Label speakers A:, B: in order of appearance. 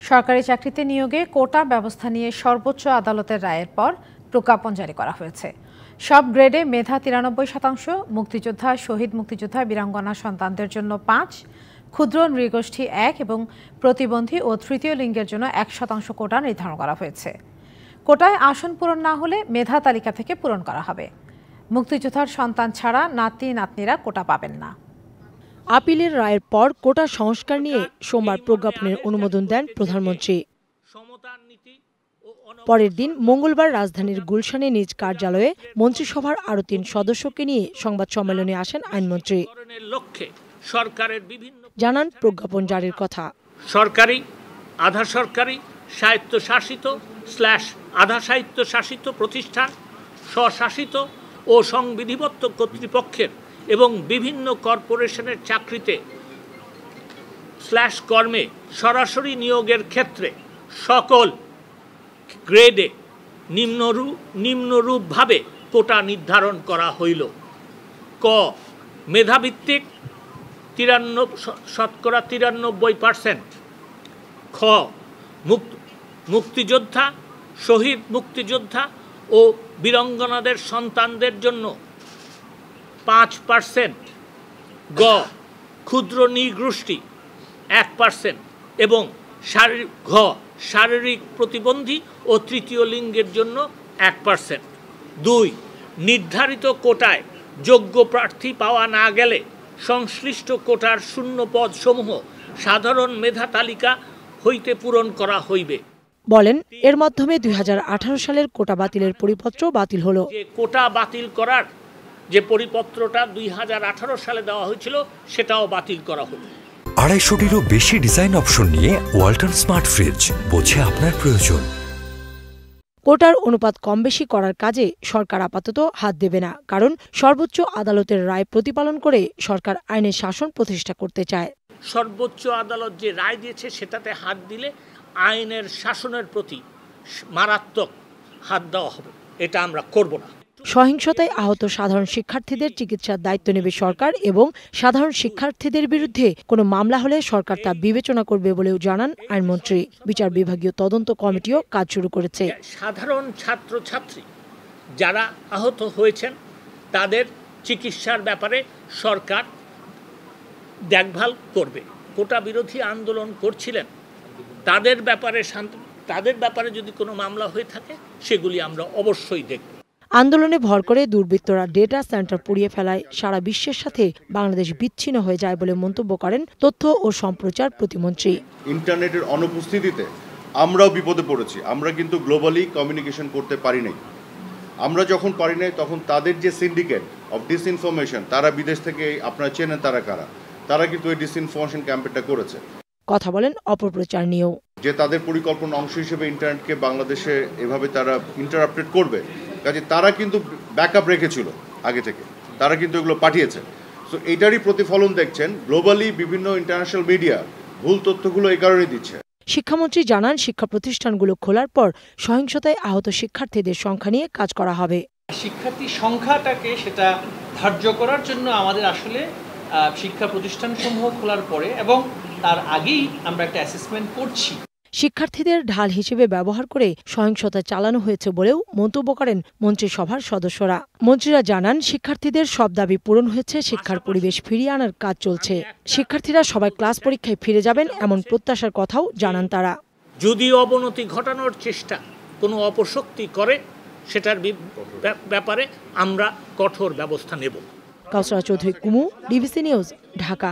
A: সরকারি চাকরিতে নিয়োগে কোটা ব্যবস্থা নিয়ে সর্বোচ্চ আদালতের রায়ের পর প্রজ্ঞাপন জারি করা হয়েছে। সব গ্রেডে মেধা 93%, মুক্তিযোদ্ধা, শহীদ মুক্তিযোদ্ধা, বীরাঙ্গনা সন্তানদের জন্য 5, ক্ষুদ্র নৃগোষ্ঠী 1 এবং প্রতিবন্ধী ও তৃতীয় লিঙ্গের জন্য 1% কোটা নির্ধারণ করা হয়েছে। কোটায় আসন পূরণ না হলে মেধা তালিকা থেকে পূরণ করা হবে। মুক্তিযোদ্ধার সন্তান ছাড়া নাতি নাতনিরা কোটা পাবেন না।
B: আপিলের রায়ের পর কোটা সংস্কার নিয়ে সোমবার প্রজ্ঞাপনের অনুমোদন দেন প্রধানমন্ত্রী। পরের দিন মঙ্গলবার রাজধানীর গুলশানে নিজ কার্যালয়ে মন্ত্রিসভার আরও 3 সদস্যকে নিয়ে সংবাদ সম্মেলনে আসেন আইনমন্ত্রী। জানান প্রজ্ঞাপন জারির কথা।
C: সরকারি, আধা সরকারি, স্বায়ত্তশাসিত / আধা স্বায়ত্তশাসিত প্রতিষ্ঠান, স্বশাসিত ও সংবিধিবদ্ধ কর্তৃপক্ষের এবং বিভিন্ন কর্পোরেশনের চাকরিতে / কর্মে সরাসরি নিয়োগের ক্ষেত্রে সকল গ্রেডে নিম্নরূপভাবে কোটা নির্ধারণ করা হইল। ক, মেধাভিত্তিক 93%। খ, মুক্তিযোদ্ধা, শহীদ মুক্তিযোদ্ধা ও বীরাঙ্গনাদের সন্তানদের জন্য 5%। গ, ক্ষুদ্র নৃগোষ্ঠী 1% এবং শারীরিক প্রতিবন্ধী ও তৃতীয় লিঙ্গের জন্য 1%। 2, নির্ধারিত কোটায় যোগ্য প্রার্থী পাওয়া না গেলে সংশ্লিষ্ট কোটার শূন্য পদসমূহ সাধারণ মেধা তালিকা হইতে পূরণ করা হইবে।
B: বলেন, এর মাধ্যমে 2018 সালের কোটা বাতিলের পরিপত্র বাতিল হলো।
C: যে কোটা বাতিল করার যে পরিপত্রটা 2018 সালে দেওয়া হয়েছিল সেটাও বাতিল করা হলো।
D: 250-টিরও বেশি ডিজাইন অপশন নিয়ে ওয়ালটন স্মার্ট ফ্রিজ, বোঝে আপনার প্রয়োজন।
B: কোটার অনুপাত কম বেশি করার কাজে সরকার আপাতত হাত দেবে না, কারণ সর্বোচ্চ আদালতের রায় প্রতিপালন করে সরকার আইনের শাসন প্রতিষ্ঠা করতে চায়।
C: সর্বোচ্চ আদালত যে রায় দিয়েছে সেটাতে হাত দিলে আইনের শাসনের প্রতি মারাত্মক হাত দেওয়া হবে, এটা আমরা করব না।
B: সহিংসতায় আহত সাধারণ শিক্ষার্থীদের চিকিৎসার দায়িত্ব নেবে সরকার এবং সাধারণ শিক্ষার্থীদের বিরুদ্ধে কোনো মামলা হলে সরকার তা বিবেচনা করবে বলেও জানান আইনমন্ত্রী। বিচার বিভাগীয় তদন্ত কমিটিও কাজ শুরু করেছে।
C: সাধারণ ছাত্রছাত্রী যারা আহত হয়েছেন তাদের চিকিৎসার ব্যাপারে সরকার দেখভাল করবে। কোটা বিরোধী আন্দোলন করছিলেন তাদের ব্যাপারে যদি কোনো মামলা হয়ে থাকে সেগুলি আমরা অবশ্যই দেখব।
B: আন্দোলনে ভর করে দুর্বৃত্তরা ডেটা সেন্টার পুড়িয়ে ফেলায় সারা বিশ্বের সাথে বাংলাদেশ বিচ্ছিন্ন হয়ে যায় বলে মন্তব্য করেন তথ্য ও সম্প্রচার প্রতিমন্ত্রী।
E: ইন্টারনেটের অনুপস্থিতিতে আমরাও বিপদে পড়েছি। আমরা কিন্তু গ্লোবালি কমিউনিকেশন করতে পারি নাই। আমরা যখন পারি নাই তখন তাদের যে সিন্ডিকেট অফ ডিসইনফরমেশন, তারা বিদেশ থেকে, আপনারা চেনেন তারা কারা, তারা কিন্তু এই ডিসইনফরমেশন ক্যাম্পেইনটা করেছে।
B: কথা বলেন অপপ্রচার নিয়েও,
E: যে তাদের পরিকল্পনা অংশ হিসেবে ইন্টারনেটকে বাংলাদেশে এভাবে তারা ইন্টারাপ্টেড করবে, কাজে তারা কিন্তু ব্যাকআপ রেখেছিল আগে থেকে, তারা কিন্তু এগুলো পাঠিয়েছে। সো এইটারই প্রতিফলন দেখছেন গ্লোবালি বিভিন্ন ইন্টারন্যাশনাল মিডিয়া ভুল তথ্যগুলো এই কারণে দিচ্ছে।
B: শিক্ষামন্ত্রী জানান, শিক্ষা প্রতিষ্ঠানগুলো খোলার পর সহিংসতায় আহত শিক্ষার্থীদের সংখ্যা নিয়ে কাজ করা হবে।
F: শিক্ষার্থী সংখ্যাটাকে সেটা ধার্য করার জন্য আমাদের আসলে শিক্ষা প্রতিষ্ঠানসমূহ খোলার পরে এবং তার আগেই আমরা একটা অ্যাসেসমেন্ট করছি।
B: শিক্ষার্থীদের ঢাল হিসেবে ব্যবহার করে সহিংসতা চালানো হয়েছে বলেও মন্তব্য করেন মন্ত্রিসভার সদস্যরা। মন্ত্রীরা জানান, শিক্ষার্থীদের সব দাবি পূরণ হয়েছে, শিক্ষার পরিবেশ ফিরিয়ে আনার কাজ চলছে। শিক্ষার্থীরা সবাই ক্লাস পরীক্ষায় ফিরে যাবেন এমন প্রত্যাশার কথাও জানান তারা।
C: যদি অবনতি ঘটানোর চেষ্টা কোনো অপশক্তি করে সেটার ব্যাপারে আমরা কঠোর ব্যবস্থা নেব।
B: কাউসারা চৌধুরী কুমু, ডিবিসি নিউজ, ঢাকা।